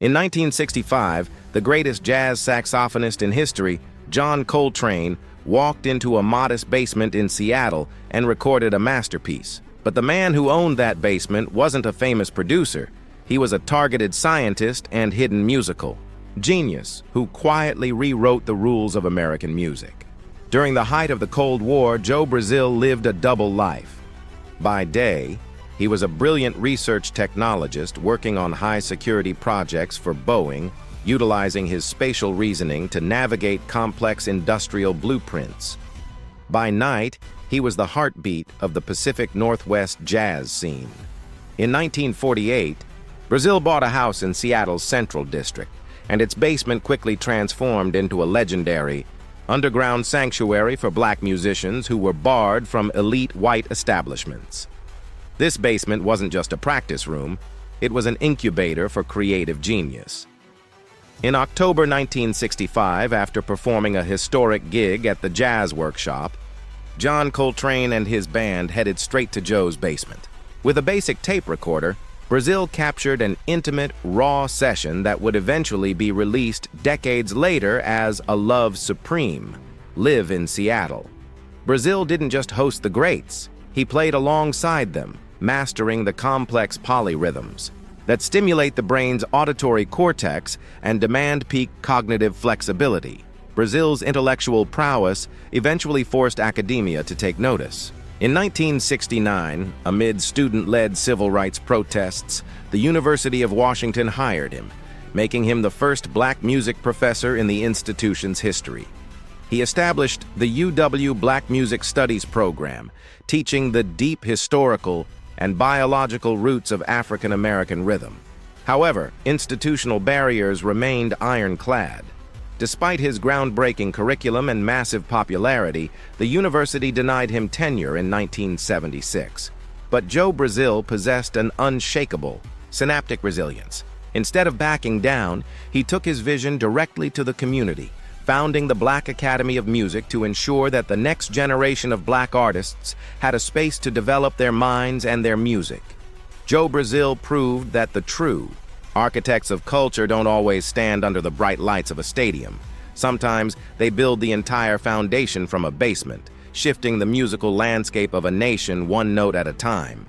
In 1965, the greatest jazz saxophonist in history, John Coltrane, walked into a modest basement in Seattle and recorded a masterpiece. But the man who owned that basement wasn't a famous producer. He was a targeted scientist and hidden musical genius who quietly rewrote the rules of American music. During the height of the Cold War, Joe Brazil lived a double life. By day, he was a brilliant research technologist working on high-security projects for Boeing, utilizing his spatial reasoning to navigate complex industrial blueprints. By night, he was the heartbeat of the Pacific Northwest jazz scene. In 1948, Brazil bought a house in Seattle's Central District, and its basement quickly transformed into a legendary underground sanctuary for black musicians who were barred from elite white establishments. This basement wasn't just a practice room, it was an incubator for creative genius. In October 1965, after performing a historic gig at the Jazz Workshop, John Coltrane and his band headed straight to Joe's basement. With a basic tape recorder, Brazil captured an intimate, raw session that would eventually be released decades later as ALoveSupreme, Live in Seattle. Brazil didn't just host the greats, he played alongside them, mastering the complex polyrhythms that stimulate the brain's auditory cortex and demand peak cognitive flexibility. Brazil's intellectual prowess eventually forced academia to take notice. In 1969, amid student-led civil rights protests, the University of Washington hired him, making him the first black music professor in the institution's history. He established the UW Black Music Studies program, teaching the deep historical and biological roots of African American rhythm. However, institutional barriers remained ironclad. Despite his groundbreaking curriculum and massive popularity, the university denied him tenure in 1976. But Joe Brazil possessed an unshakable synaptic resilience. Instead of backing down, he took his vision directly to the community, founding the Black Academy of Music to ensure that the next generation of black artists had a space to develop their minds and their music. Joe Brazil proved that the true architects of culture don't always stand under the bright lights of a stadium. Sometimes they build the entire foundation from a basement, shifting the musical landscape of a nation one note at a time.